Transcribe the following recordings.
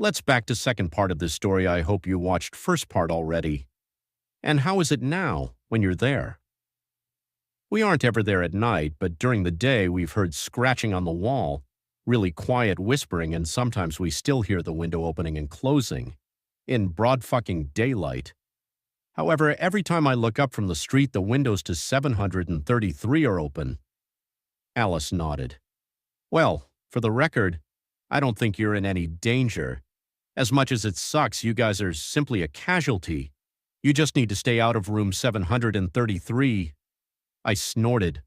let's back to second part of this story. I hope you watched first part already. And how is it now, when you're there? We aren't ever there at night, but during the day we've heard scratching on the wall, really quiet whispering, and sometimes we still hear the window opening and closing, in broad fucking daylight. However, every time I look up from the street, the windows to 733 are open. Alice nodded. Well, for the record, I don't think you're in any danger. As much as it sucks, you guys are simply a casualty. You just need to stay out of room 733. I snorted.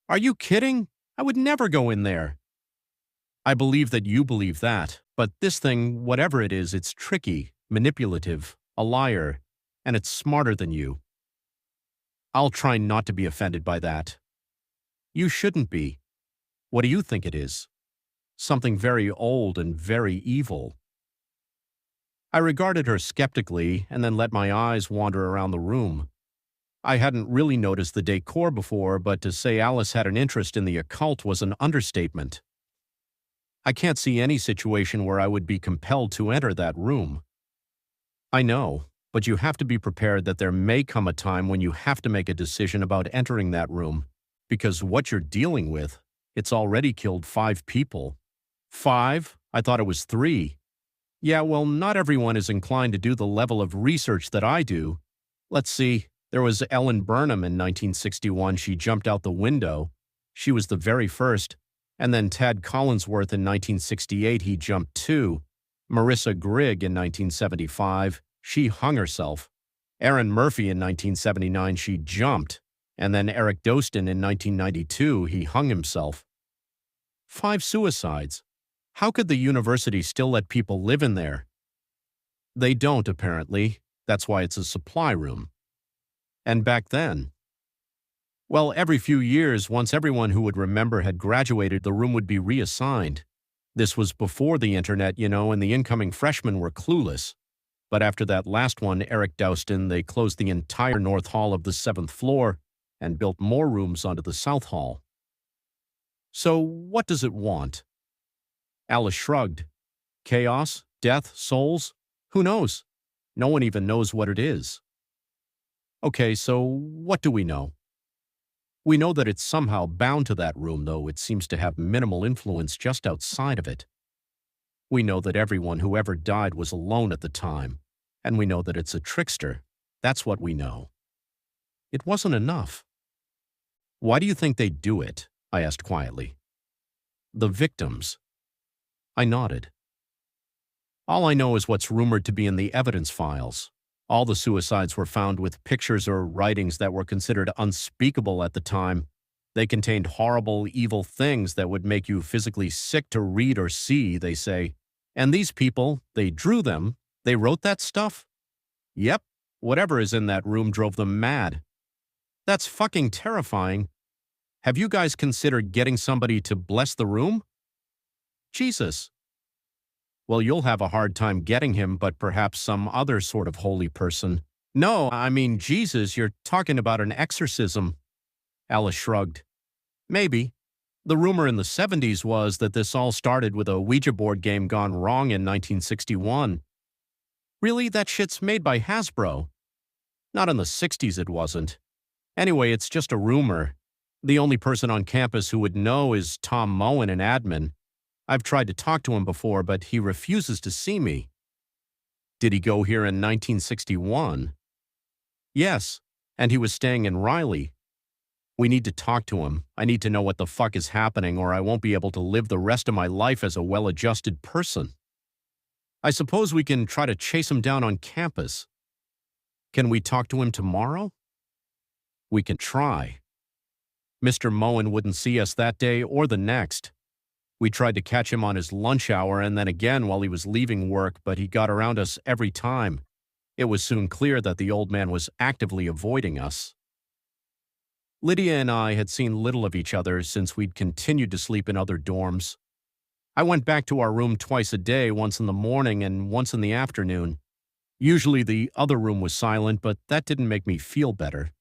Are you kidding? I would never go in there. I believe that you believe that, but this thing, whatever it is, it's tricky, manipulative, a liar, and it's smarter than you. I'll try not to be offended by that. You shouldn't be. What do you think it is? Something very old and very evil. I regarded her skeptically and then let my eyes wander around the room. I hadn't really noticed the decor before, but to say Alice had an interest in the occult was an understatement. I can't see any situation where I would be compelled to enter that room. I know, but you have to be prepared that there may come a time when you have to make a decision about entering that room, because what you're dealing with, it's already killed 5 people. 5? I thought it was 3. Yeah, well, not everyone is inclined to do the level of research that I do. Let's see, there was Ellen Burnham in 1961. She jumped out the window. She was the very first. And then Tad Collinsworth in 1968, he jumped too. Marissa Grigg in 1975, she hung herself. Erin Murphy in 1979, she jumped. And then Eric Dostin in 1992, he hung himself. 5 suicides. How could the university still let people live in there? They don't, apparently. That's why it's a supply room. And back then, well, every few years, once everyone who would remember had graduated, the room would be reassigned. This was before the internet, and the incoming freshmen were clueless. But after that last one, Eric Dostin, they closed the entire north hall of the 7th floor and built more rooms onto the south hall. So what does it want? Alice shrugged. Chaos? Death? Souls? Who knows? No one even knows what it is. Okay, so what do we know? We know that it's somehow bound to that room, though it seems to have minimal influence just outside of it. We know that everyone who ever died was alone at the time, and we know that it's a trickster. That's what we know. It wasn't enough. Why do you think they do it? I asked quietly. The victims. I nodded. All I know is what's rumored to be in the evidence files. All the suicides were found with pictures or writings that were considered unspeakable at the time. They contained horrible, evil things that would make you physically sick to read or see, they say. And these people, they drew them. They wrote that stuff? Yep, whatever is in that room drove them mad. That's fucking terrifying. Have you guys considered getting somebody to bless the room? Jesus. Well, you'll have a hard time getting him, but perhaps some other sort of holy person. No, I mean, Jesus, you're talking about an exorcism. Alice shrugged. Maybe. The rumor in the 70s was that this all started with a Ouija board game gone wrong in 1961. Really? That shit's made by Hasbro. Not in the 60s it wasn't. Anyway, it's just a rumor. The only person on campus who would know is Tom Moen, an admin. I've tried to talk to him before, but he refuses to see me. Did he go here in 1961? Yes, and he was staying in Riley. We need to talk to him. I need to know what the fuck is happening, or I won't be able to live the rest of my life as a well-adjusted person. I suppose we can try to chase him down on campus. Can we talk to him tomorrow? We can try. Mr. Moen wouldn't see us that day or the next. We tried to catch him on his lunch hour and then again while he was leaving work, but he got around us every time. It was soon clear that the old man was actively avoiding us. Lydia and I had seen little of each other since we'd continued to sleep in other dorms. I went back to our room twice a day, once in the morning and once in the afternoon. Usually the other room was silent, but that didn't make me feel better.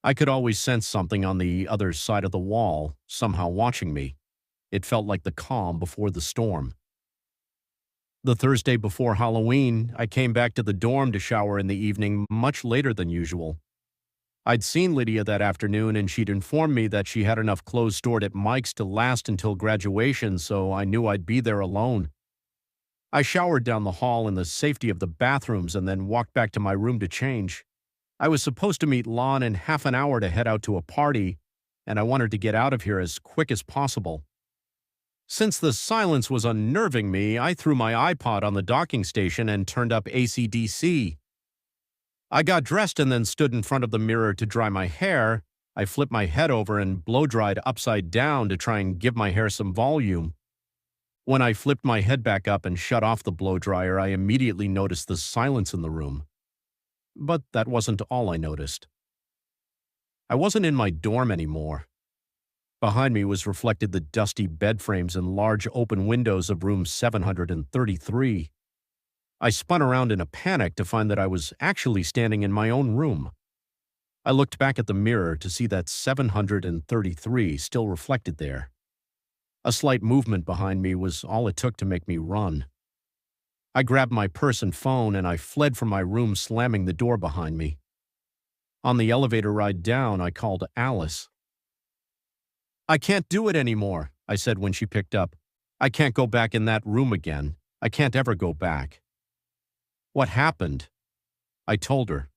I could always sense something on the other side of the wall, somehow watching me. It felt like the calm before the storm. The Thursday before Halloween, I came back to the dorm to shower in the evening much later than usual. I'd seen Lydia that afternoon and she'd informed me that she had enough clothes stored at Mike's to last until graduation, so I knew I'd be there alone. I showered down the hall in the safety of the bathrooms and then walked back to my room to change. I was supposed to meet Lon in half an hour to head out to a party, and I wanted to get out of here as quick as possible. Since the silence was unnerving me, I threw my iPod on the docking station and turned up AC/DC. I got dressed and then stood in front of the mirror to dry my hair. I flipped my head over and blow-dried upside down to try and give my hair some volume. When I flipped my head back up and shut off the blow-dryer, I immediately noticed the silence in the room. But that wasn't all I noticed. I wasn't in my dorm anymore. Behind me was reflected the dusty bed frames and large open windows of room 733. I spun around in a panic to find that I was actually standing in my own room. I looked back at the mirror to see that 733 still reflected there. A slight movement behind me was all it took to make me run. I grabbed my purse and phone and I fled from my room, slamming the door behind me. On the elevator ride down, I called Alice. "I can't do it anymore," I said when she picked up. "I can't go back in that room again. I can't ever go back." "What happened?" I told her.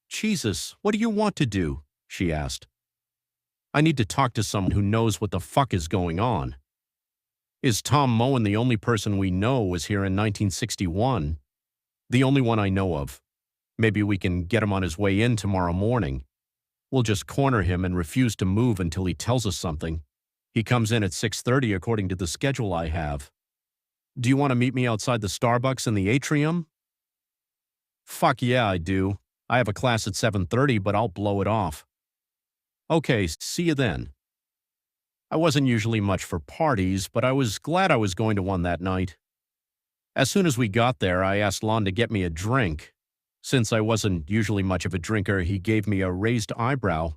"Jesus, what do you want to do?" she asked. "I need to talk to someone who knows what the fuck is going on. Is Tom Moen the only person we know was here in 1961? The only one I know of. Maybe we can get him on his way in tomorrow morning. We'll just corner him and refuse to move until he tells us something. He comes in at 6:30 according to the schedule I have. Do you want to meet me outside the Starbucks in the atrium?" "Fuck yeah, I do. I have a class at 7:30, but I'll blow it off." "Okay, see you then." I wasn't usually much for parties, but I was glad I was going to one that night. As soon as we got there, I asked Lon to get me a drink. Since I wasn't usually much of a drinker, he gave me a raised eyebrow.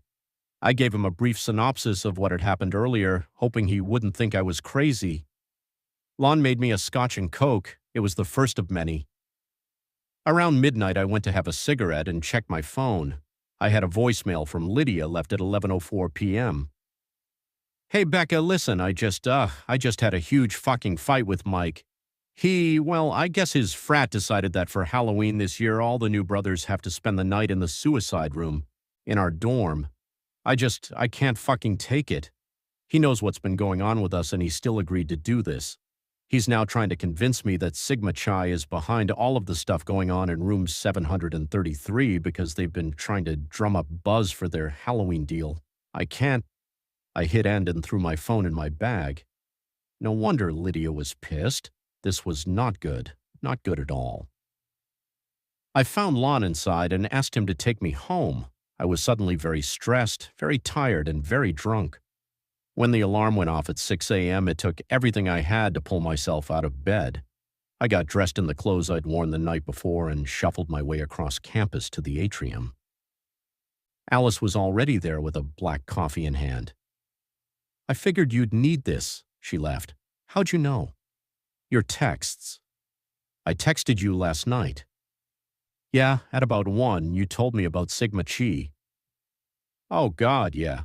I gave him a brief synopsis of what had happened earlier, hoping he wouldn't think I was crazy. Lon made me a scotch and coke. It was the first of many. Around midnight, I went to have a cigarette and checked my phone. I had a voicemail from Lydia left at 11:04 p.m. "Hey, Becca, listen, I just had a huge fucking fight with Mike. I guess his frat decided that for Halloween this year, all the new brothers have to spend the night in the suicide room, in our dorm. I can't fucking take it. He knows what's been going on with us and he still agreed to do this. He's now trying to convince me that Sigma Chi is behind all of the stuff going on in room 733 because they've been trying to drum up buzz for their Halloween deal. I can't." I hit end and threw my phone in my bag. No wonder Lydia was pissed. This was not good. Not good at all. I found Lon inside and asked him to take me home. I was suddenly very stressed, very tired, and very drunk. When the alarm went off at 6 a.m., it took everything I had to pull myself out of bed. I got dressed in the clothes I'd worn the night before and shuffled my way across campus to the atrium. Alice was already there with a black coffee in hand. "I figured you'd need this," she laughed. "How'd you know?" "Your texts. I texted you last night." "Yeah, at about 1, you told me about Sigma Chi." "Oh God, yeah."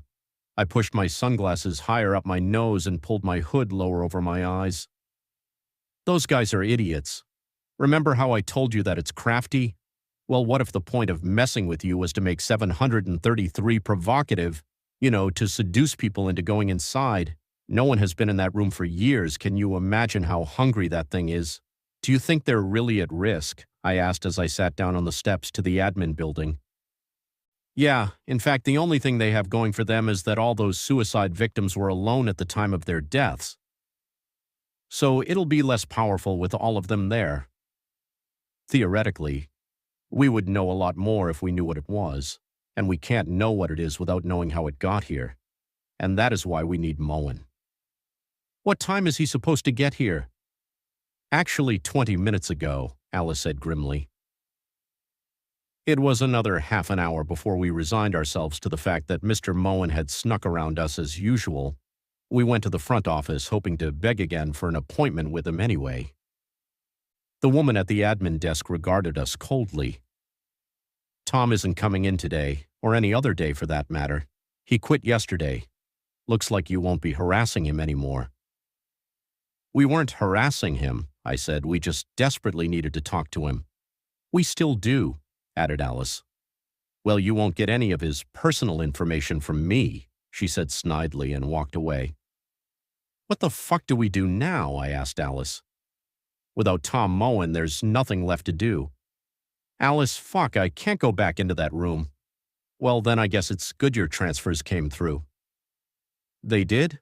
I pushed my sunglasses higher up my nose and pulled my hood lower over my eyes. "Those guys are idiots. Remember how I told you that it's crafty? Well, what if the point of messing with you was to make 733 provocative, to seduce people into going inside? No one has been in that room for years. Can you imagine how hungry that thing is? Do you think they're really at risk?" I asked as I sat down on the steps to the admin building. "Yeah, in fact, the only thing they have going for them is that all those suicide victims were alone at the time of their deaths. So it'll be less powerful with all of them there. Theoretically, we would know a lot more if we knew what it was, and we can't know what it is without knowing how it got here. And that is why we need Moen." "What time is he supposed to get here?" "Actually, 20 minutes ago," Alice said grimly. It was another half an hour before we resigned ourselves to the fact that Mr. Moen had snuck around us as usual. We went to the front office hoping to beg again for an appointment with him anyway. The woman at the admin desk regarded us coldly. Tom isn't coming in today, or any other day for that matter. He quit yesterday. Looks like you won't be harassing him anymore. We weren't harassing him, I said. We just desperately needed to talk to him. We still do, added Alice. Well, you won't get any of his personal information from me, she said snidely and walked away. What the fuck do we do now? I asked Alice. Without Tom Moen, there's nothing left to do. Alice, fuck, I can't go back into that room. Well, then I guess it's good your transfers came through. They did?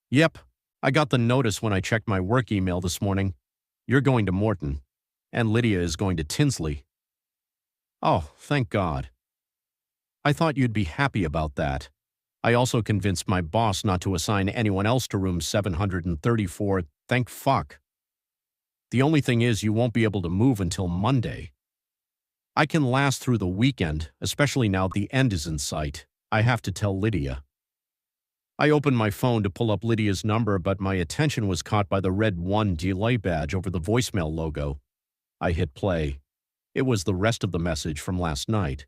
Yep. I got the notice when I checked my work email this morning. You're going to Morton, and Lydia is going to Tinsley. Oh, thank God. I thought you'd be happy about that. I also convinced my boss not to assign anyone else to room 734, thank fuck. The only thing is you won't be able to move until Monday. I can last through the weekend, especially now the end is in sight. I have to tell Lydia. I opened my phone to pull up Lydia's number, but my attention was caught by the red 1 delay badge over the voicemail logo. I hit play. It was the rest of the message from last night.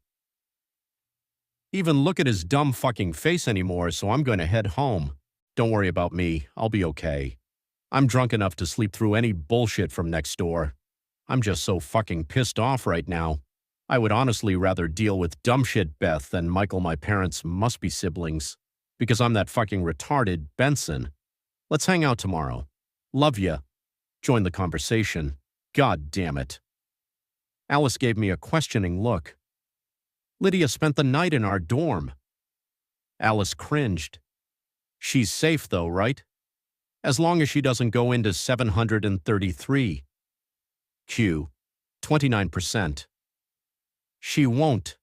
Even look at his dumb fucking face anymore, so I'm going to head home. Don't worry about me. I'll be okay. I'm drunk enough to sleep through any bullshit from next door. I'm just so fucking pissed off right now. I would honestly rather deal with dumb shit Beth than Michael, my parents must be siblings. Because I'm that fucking retarded Benson. Let's hang out tomorrow. Love ya. Join the conversation. God damn it. Alice gave me a questioning look. Lydia spent the night in our dorm. Alice cringed. She's safe though, right? As long as she doesn't go into 733. Q. 29%. She won't.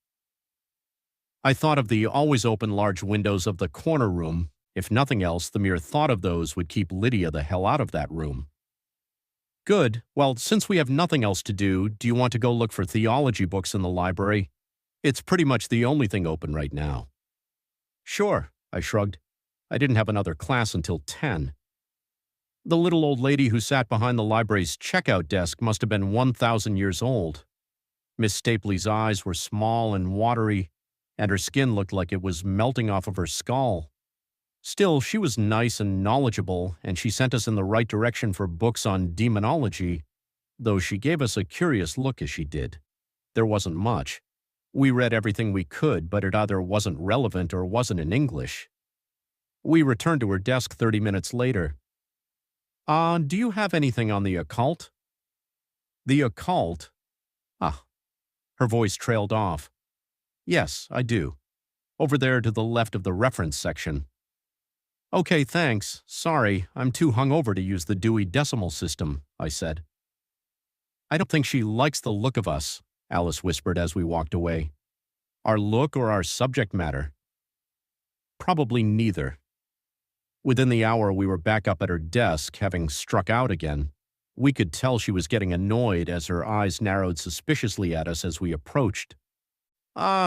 I thought of the always open large windows of the corner room. If nothing else, the mere thought of those would keep Lydia the hell out of that room. Good. Well, since we have nothing else to do you want to go look for theology books in the library? It's pretty much the only thing open right now. Sure, I shrugged. I didn't have another class until 10. The little old lady who sat behind the library's checkout desk must have been 1,000 years old. Miss Stapley's eyes were small and watery, and her skin looked like it was melting off of her skull. Still, she was nice and knowledgeable, and she sent us in the right direction for books on demonology, though she gave us a curious look as she did. There wasn't much. We read everything we could, but it either wasn't relevant or wasn't in English. We returned to her desk 30 minutes later. Do you have anything on the occult? The occult? Ah. Her voice trailed off. Yes, I do. Over there to the left of the reference section. Okay, thanks. Sorry, I'm too hungover to use the Dewey Decimal System, I said. I don't think she likes the look of us, Alice whispered as we walked away. Our look or our subject matter? Probably neither. Within the hour, we were back up at her desk, having struck out again. We could tell she was getting annoyed as her eyes narrowed suspiciously at us as we approached.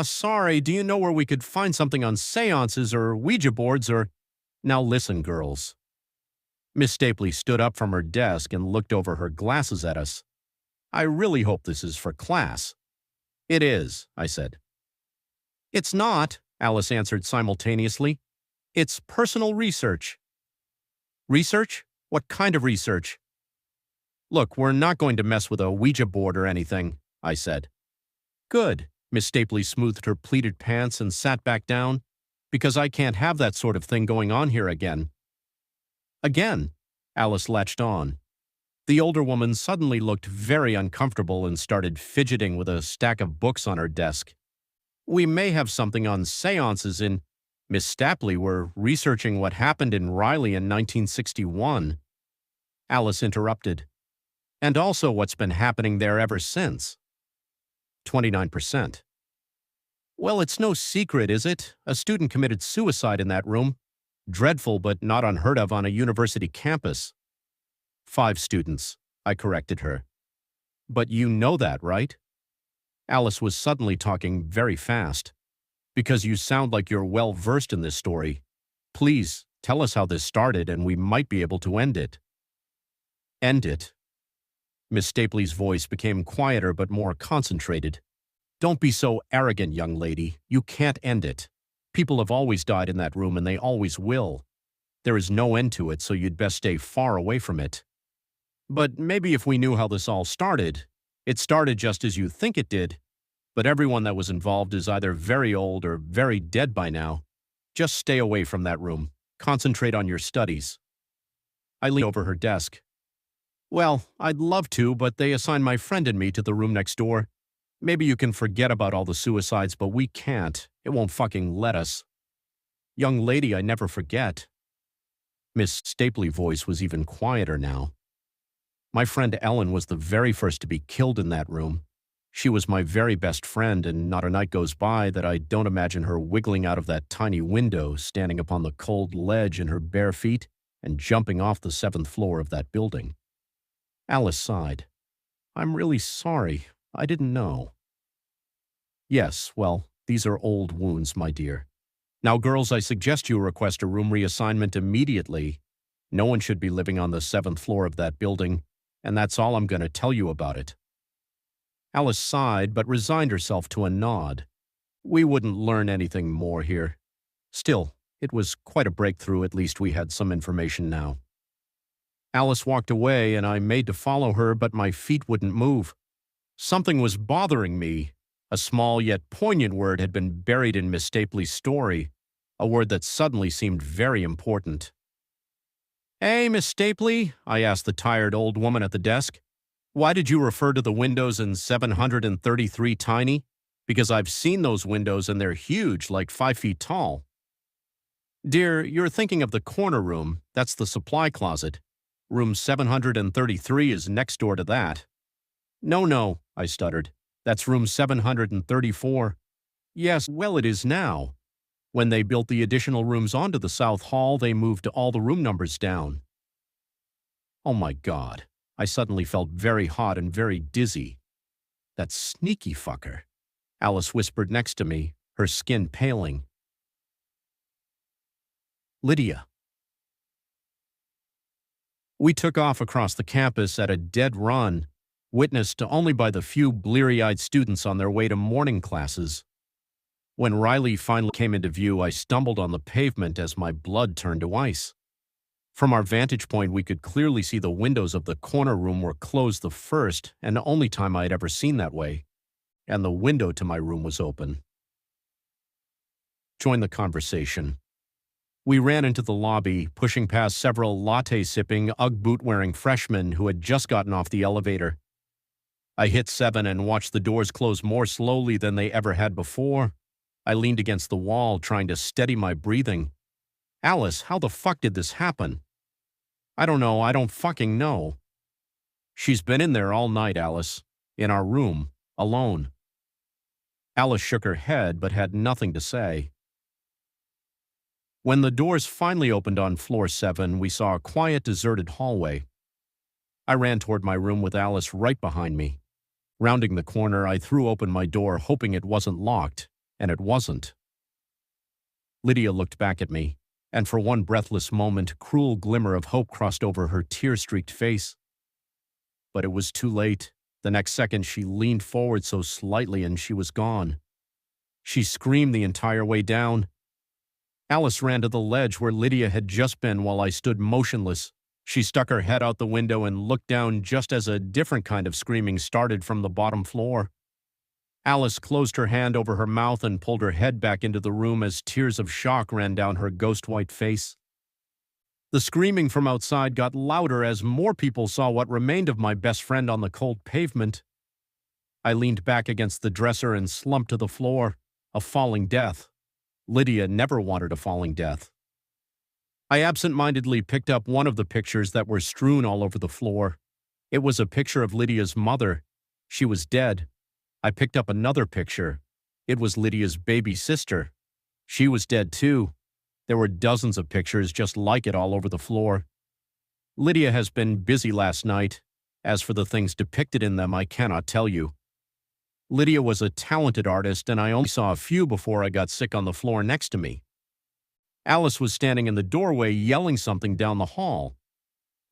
Sorry, do you know where we could find something on seances or Ouija boards or… Now listen, girls. Miss Stapley stood up from her desk and looked over her glasses at us. I really hope this is for class. It is, I said. It's not, Alice answered simultaneously. It's personal research. Research? What kind of research? Look, we're not going to mess with a Ouija board or anything, I said. Good. Miss Stapley smoothed her pleated pants and sat back down, because I can't have that sort of thing going on here again. Again, Alice latched on. The older woman suddenly looked very uncomfortable and started fidgeting with a stack of books on her desk. We may have something on seances in… Miss Stapley, we're researching what happened in Riley in 1961. Alice interrupted. And also what's been happening there ever since. 29%. Well, it's no secret, is it? A student committed suicide in that room. Dreadful, but not unheard of on a university campus. 5 students, I corrected her. But you know that, right? Alice was suddenly talking very fast. Because you sound like you're well versed in this story. Please, tell us how this started and we might be able to end it. End it? Miss Stapley's voice became quieter but more concentrated. Don't be so arrogant, young lady. You can't end it. People have always died in that room and they always will. There is no end to it, so you'd best stay far away from it. But maybe if we knew how this all started, it started just as you think it did, but everyone that was involved is either very old or very dead by now. Just stay away from that room. Concentrate on your studies. I leaned over her desk. Well, I'd love to, but they assigned my friend and me to the room next door. Maybe you can forget about all the suicides, but we can't. It won't fucking let us. Young lady, I never forget. Miss Stapley's voice was even quieter now. My friend Ellen was the very first to be killed in that room. She was my very best friend, and not a night goes by that I don't imagine her wiggling out of that tiny window, standing upon the cold ledge in her bare feet, and jumping off the 7th floor of that building. Alice sighed. I'm really sorry. I didn't know. Yes, well, these are old wounds, my dear. Now, girls, I suggest you request a room reassignment immediately. No one should be living on the 7th floor of that building, and that's all I'm going to tell you about it. Alice sighed, but resigned herself to a nod. We wouldn't learn anything more here. Still, it was quite a breakthrough. At least we had some information now. Alice walked away, and I made to follow her, but my feet wouldn't move. Something was bothering me. A small yet poignant word had been buried in Miss Stapley's story, a word that suddenly seemed very important. Hey, Miss Stapley, I asked the tired old woman at the desk. Why did you refer to the windows in 733 tiny? Because I've seen those windows and they're huge, like 5 feet tall. Dear, you're thinking of the corner room. That's the supply closet. Room 733 is next door to that. No, I stuttered. That's room 734. Yes, well, it is now. When they built the additional rooms onto the South Hall, they moved all the room numbers down. Oh my God. I suddenly felt very hot and very dizzy. That sneaky fucker. Alice whispered next to me, her skin paling. Lydia. We took off across the campus at a dead run, witnessed only by the few bleary-eyed students on their way to morning classes. When Riley finally came into view, I stumbled on the pavement as my blood turned to ice. From our vantage point, we could clearly see the windows of the corner room were closed the first and only time I had ever seen that way, and the window to my room was open. Join the conversation. We ran into the lobby, pushing past several latte-sipping, Ugg boot-wearing freshmen who had just gotten off the elevator. I hit 7 and watched the doors close more slowly than they ever had before. I leaned against the wall, trying to steady my breathing. Alice, how the fuck did this happen? I don't know. I don't fucking know. She's been in there all night, Alice. In our room. Alone. Alice shook her head, but had nothing to say. When the doors finally opened on floor 7, we saw a quiet, deserted hallway. I ran toward my room with Alice right behind me. Rounding the corner, I threw open my door, hoping it wasn't locked, and it wasn't. Lydia looked back at me, and for one breathless moment, a cruel glimmer of hope crossed over her tear-streaked face. But it was too late. The next second, she leaned forward so slightly and she was gone. She screamed the entire way down. Alice ran to the ledge where Lydia had just been while I stood motionless. She stuck her head out the window and looked down just as a different kind of screaming started from the bottom floor. Alice closed her hand over her mouth and pulled her head back into the room as tears of shock ran down her ghost-white face. The screaming from outside got louder as more people saw what remained of my best friend on the cold pavement. I leaned back against the dresser and slumped to the floor, a falling death. Lydia never wanted a falling death. I absent-mindedly picked up one of the pictures that were strewn all over the floor. It was a picture of Lydia's mother. She was dead. I picked up another picture. It was Lydia's baby sister. She was dead too. There were dozens of pictures just like it all over the floor. Lydia has been busy last night. As for the things depicted in them, I cannot tell you. Lydia was a talented artist, and I only saw a few before I got sick on the floor next to me. Alice was standing in the doorway yelling something down the hall.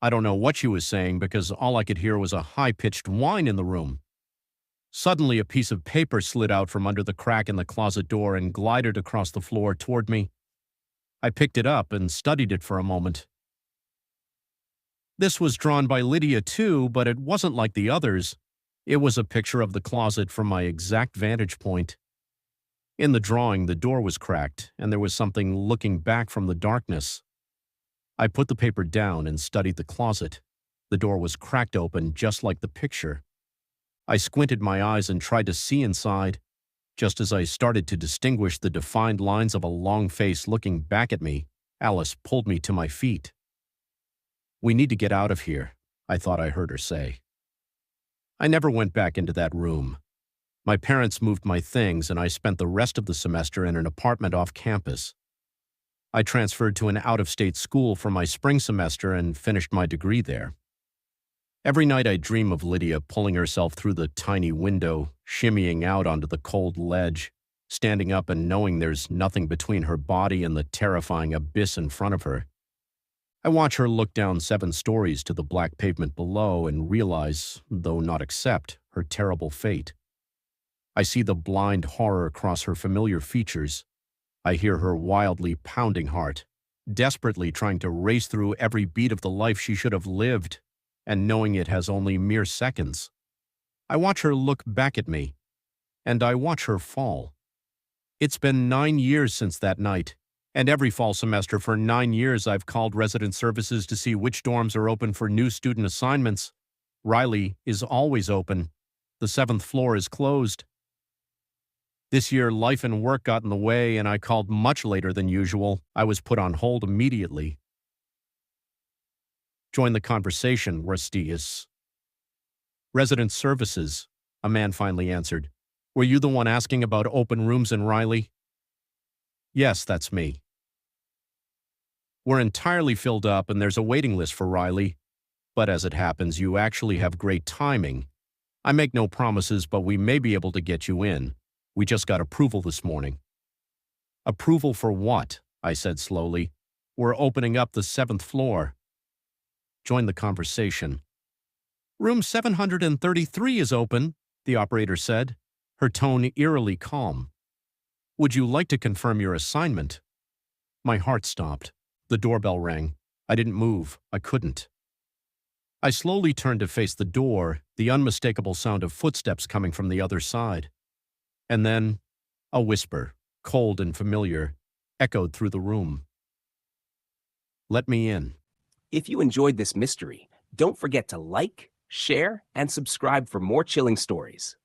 I don't know what she was saying because all I could hear was a high-pitched whine in the room. Suddenly, a piece of paper slid out from under the crack in the closet door and glided across the floor toward me. I picked it up and studied it for a moment. This was drawn by Lydia too, but it wasn't like the others. It was a picture of the closet from my exact vantage point. In the drawing, the door was cracked, and there was something looking back from the darkness. I put the paper down and studied the closet. The door was cracked open just like the picture. I squinted my eyes and tried to see inside. Just as I started to distinguish the defined lines of a long face looking back at me, Alice pulled me to my feet. "We need to get out of here," I thought I heard her say. I never went back into that room. My parents moved my things, and I spent the rest of the semester in an apartment off campus. I transferred to an out-of-state school for my spring semester and finished my degree there. Every night I dream of Lydia pulling herself through the tiny window, shimmying out onto the cold ledge, standing up and knowing there's nothing between her body and the terrifying abyss in front of her. I watch her look down 7 stories to the black pavement below and realize, though not accept, her terrible fate. I see the blind horror across her familiar features. I hear her wildly pounding heart, desperately trying to race through every beat of the life she should have lived, and knowing it has only mere seconds. I watch her look back at me, and I watch her fall. It's been 9 years since that night, and every fall semester for 9 years I've called resident services to see which dorms are open for new student assignments. Riley is always open. The 7th floor is closed. This year, life and work got in the way, and I called much later than usual. I was put on hold immediately. Join the conversation, Rustius. "Resident services," a man finally answered. "Were you the one asking about open rooms in Riley?" "Yes, that's me." "We're entirely filled up and there's a waiting list for Riley. But as it happens, you actually have great timing. I make no promises, but we may be able to get you in. We just got approval this morning." "Approval for what?" I said slowly. "We're opening up the 7th floor." Join the conversation. "Room 733 is open," the operator said, her tone eerily calm. "Would you like to confirm your assignment?" My heart stopped. The doorbell rang. I didn't move. I couldn't. I slowly turned to face the door, the unmistakable sound of footsteps coming from the other side. And then, a whisper, cold and familiar, echoed through the room. "Let me in." If you enjoyed this mystery, don't forget to like, share, and subscribe for more chilling stories.